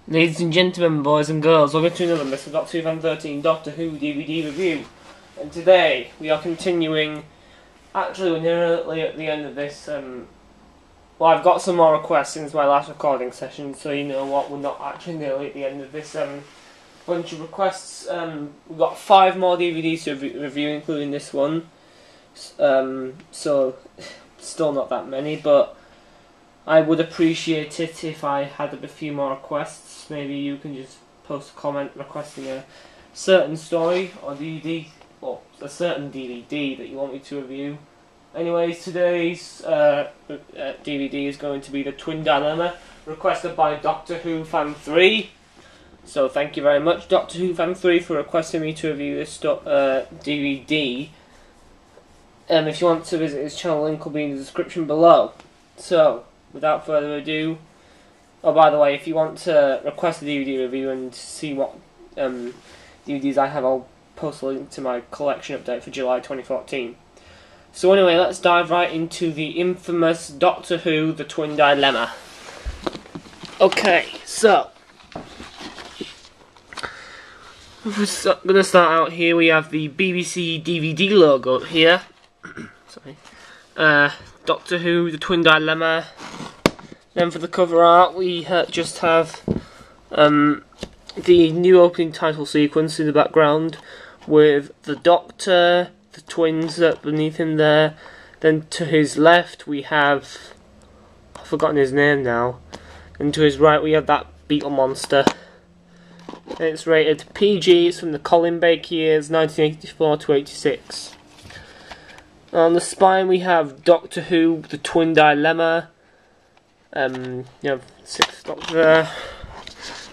Ladies and gentlemen, boys and girls, welcome to another Mr. Doctor 2013 Doctor Who DVD review. And today we are continuing. Actually, we're nearly at the end of this. Well, I've got some more requests since my last recording session, so you know what, we're not actually nearly at the end of this bunch of requests. We've got 5 more DVDs to review, including this one. So, still not that many, but I would appreciate it if I had a few more requests. Maybe you can just post a comment requesting a certain story or DVD, or a certain DVD that you want me to review. Anyways, today's DVD is going to be The Twin Dilemma, requested by Doctor Who Fan 3. So thank you very much, Doctor Who Fan 3, for requesting me to review this DVD. If you want to visit his channel, link will be in the description below. So, without further ado, oh, by the way, if you want to request a DVD review and see what DVDs I have, I'll post a link to my collection update for July 2014. So anyway, let's dive right into the infamous Doctor Who, The Twin Dilemma. Okay, so we're going to start out here. We have the BBC DVD logo here. Sorry. Doctor Who, The Twin Dilemma. Then for the cover art, we just have the new opening title sequence in the background with the Doctor, the twins beneath him there. Then to his left we have, I've forgotten his name now. And to his right we have that beetle monster. And it's rated PG. It's from the Colin Baker years, 1984 to 86. On the spine we have Doctor Who, The Twin Dilemma. You have 6 Doctor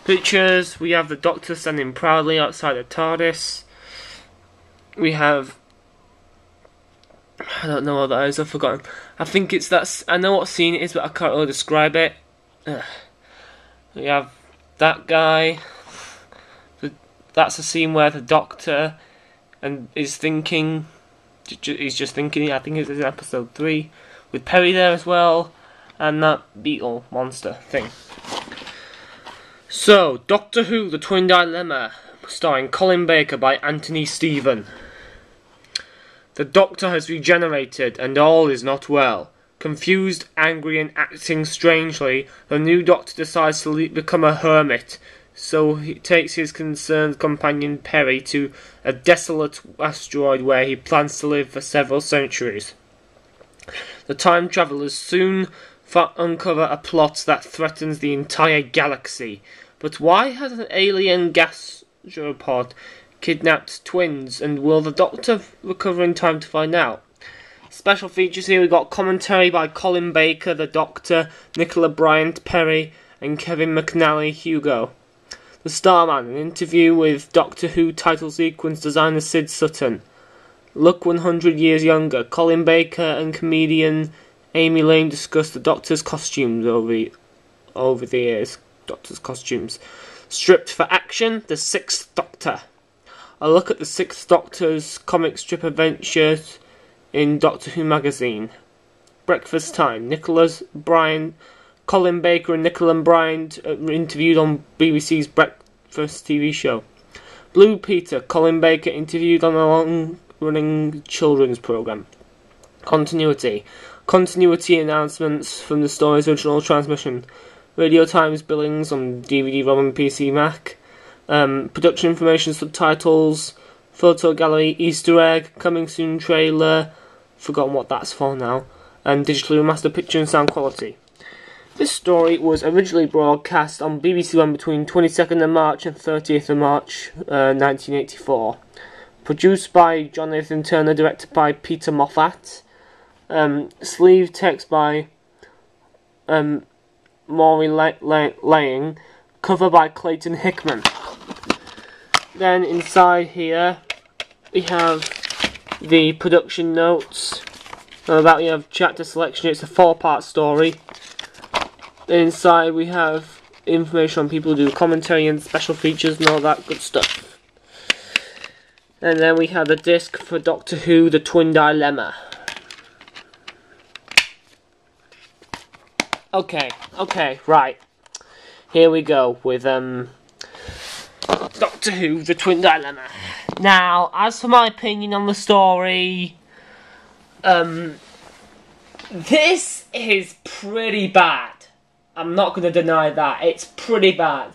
pictures. We have the Doctor standing proudly outside the TARDIS. We have, I don't know what that is, I've forgotten. I think it's that, I know what scene it is, but I can't really describe it. We have that guy. That's a scene where the Doctor is thinking. He's just thinking. I think it's in episode 3 with Perry there as well, and that beetle monster thing. So, Doctor Who: The Twin Dilemma, starring Colin Baker by Anthony Stephen. The Doctor has regenerated, and all is not well. Confused, angry, and acting strangely, the new Doctor decides to become a hermit. So he takes his concerned companion Perry to a desolate asteroid where he plans to live for several centuries. The time travellers soon uncover a plot that threatens the entire galaxy. But why has an alien gastropod kidnapped twins, and will the Doctor recover in time to find out? Special features here, we've got commentary by Colin Baker, the Doctor, Nicola Bryant, Perry, and Kevin McNally, Hugo. The Starman, an interview with Doctor Who title sequence designer Sid Sutton. Look 100 years younger. Colin Baker and comedian Amy Lane discuss the Doctor's costumes over the years. Doctor's costumes. Stripped for action, the 6th Doctor. A look at the 6th Doctor's comic strip adventures in Doctor Who magazine. Breakfast time. Colin Baker and Nicola Bryant were interviewed on BBC's Breakfast TV show. Blue Peter. Colin Baker interviewed on a long-running children's programme. Continuity. Continuity announcements from the story's original transmission. Radio Times billings on DVD-ROM and PC Mac. Production information, subtitles, photo gallery, Easter egg, coming soon trailer, forgotten what that's for now, and digitally remastered picture and sound quality. This story was originally broadcast on BBC One between 22nd of March and 30th of March 1984. Produced by Jonathan Turner, directed by Peter Moffat. Sleeve text by Maury Lang, cover by Clayton Hickman. Then inside here we have the production notes. We have chapter selection. It's a 4-part story. Then inside we have information on people who do commentary and special features and all that good stuff. And then we have the disc for Doctor Who: The Twin Dilemma. Okay, right. here we go with Doctor Who: The Twin Dilemma. Now, as for my opinion on the story, this is pretty bad. I'm not going to deny that. It's pretty bad.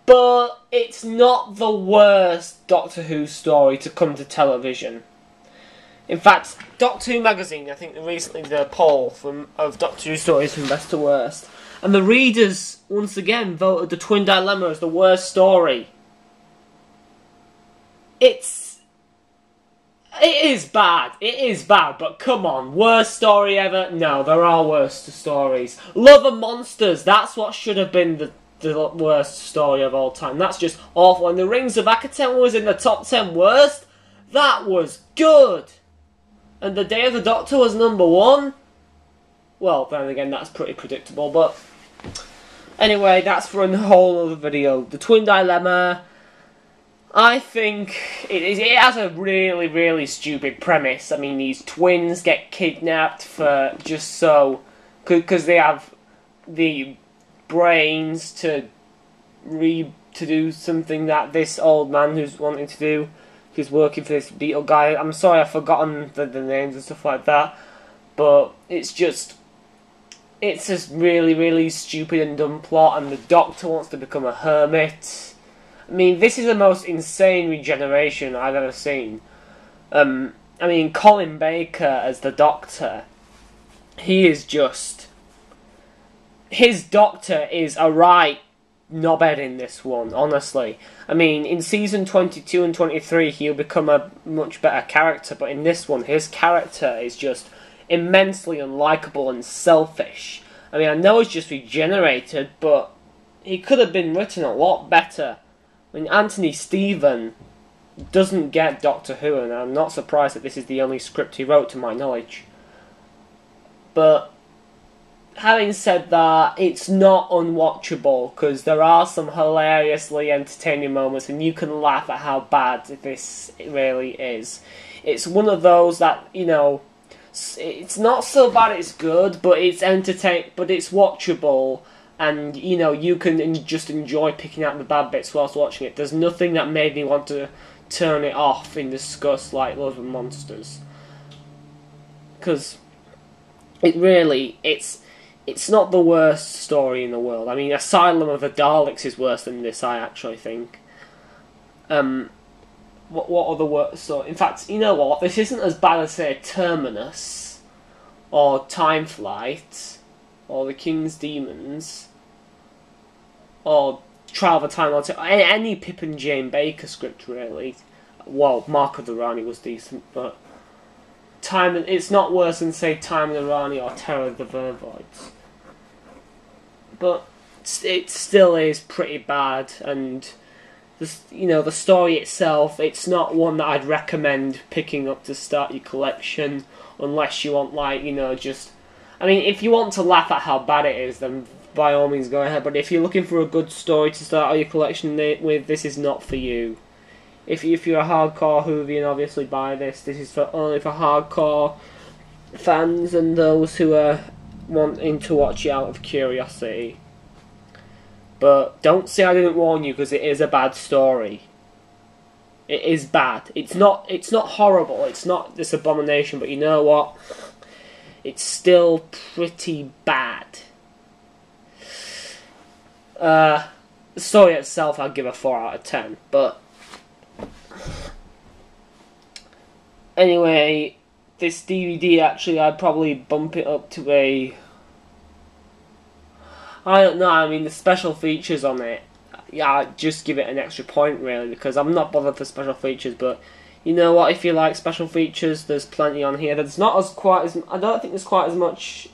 But it's not the worst Doctor Who story to come to television. In fact, Doctor Who magazine, I think recently did a poll of Doctor Who stories from best to worst. And the readers, once again, voted The Twin Dilemma as the worst story. It is bad. It is bad, but come on. Worst story ever? No, there are worse stories. Love and Monsters, that's what should have been the worst story of all time. That's just awful. And The Rings of Akhaten was in the top 10 worst. That was good. And The Day of the Doctor was #1. Well, then again, that's pretty predictable, but anyway, that's for a whole other video. The Twin Dilemma, I think it has a really, really stupid premise. I mean, these twins get kidnapped for just so, because they have the brains to do something that this old man who's wanting to do, who's working for this Beetle guy. I'm sorry, I've forgotten the names and stuff like that, but it's just really, really stupid and dumb plot, and the Doctor wants to become a hermit. I mean, this is the most insane regeneration I've ever seen. I mean, Colin Baker as the Doctor, he is just... His Doctor is a right knobhead in this one, honestly. I mean, in season 22 and 23, he'll become a much better character, but in this one, his character is just immensely unlikable and selfish. I mean, I know he's just regenerated, but he could have been written a lot better. I mean, Anthony Stephen doesn't get Doctor Who, and I'm not surprised that this is the only script he wrote, to my knowledge. But having said that, it's not unwatchable, because there are some hilariously entertaining moments, and you can laugh at how bad this really is. It's one of those that, you know, it's not so bad it's good, but it's but it's watchable. And, you know, you can just enjoy picking out the bad bits whilst watching it. There's nothing that made me want to turn it off in disgust like Love and Monsters. Because it's not the worst story in the world. I mean, Asylum of the Daleks is worse than this, I actually think. What other worse? So, in fact, you know what? This isn't as bad as, say, Terminus, or Time Flight, or The King's Demons, or Trial of a Time Lord, any Pip and Jane Baker script, really. Well, Mark of the Rani was decent, but it's not worse than, say, Time of the Rani or Terror of the Vervoids. But it still is pretty bad, and you know, the story itself, it's not one that I'd recommend picking up to start your collection, unless you want, like, you know, just... I mean, if you want to laugh at how bad it is, then by all means go ahead. But if you're looking for a good story to start your collection with, this is not for you. If you're a hardcore Whovian, obviously buy this. This is only for hardcore fans and those who are wanting to watch it out of curiosity. But don't say I didn't warn you, because it is a bad story. It is bad. It's not horrible. It's not this abomination. But you know what? It's still pretty bad. The story itself, I'd give a 4 out of 10. But anyway, this DVD, actually, I'd probably bump it up to a... I don't know, I mean, the special features on it, yeah, I'd just give it an extra point, really, because I'm not bothered for special features, but you know what, if you like special features, there's plenty on here. There's not I don't think there's quite as much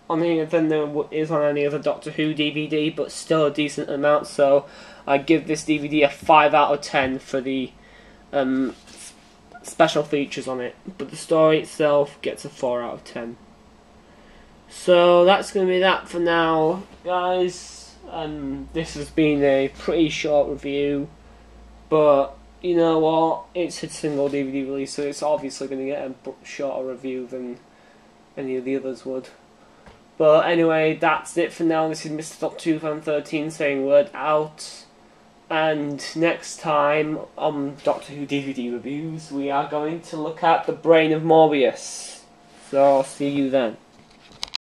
on here than there is on any other Doctor Who DVD, but still a decent amount, so I give this DVD a 5 out of 10 for the special features on it, but the story itself gets a 4 out of 10. So that's going to be that for now, guys. This has been a pretty short review, but you know what, it's a single DVD release, so it's obviously going to get a shorter review than any of the others would. But anyway, that's it for now. This is Mr. Doctor 2013 saying word out. And next time on Doctor Who DVD reviews, we are going to look at The Brain of Morbius. So I'll see you then.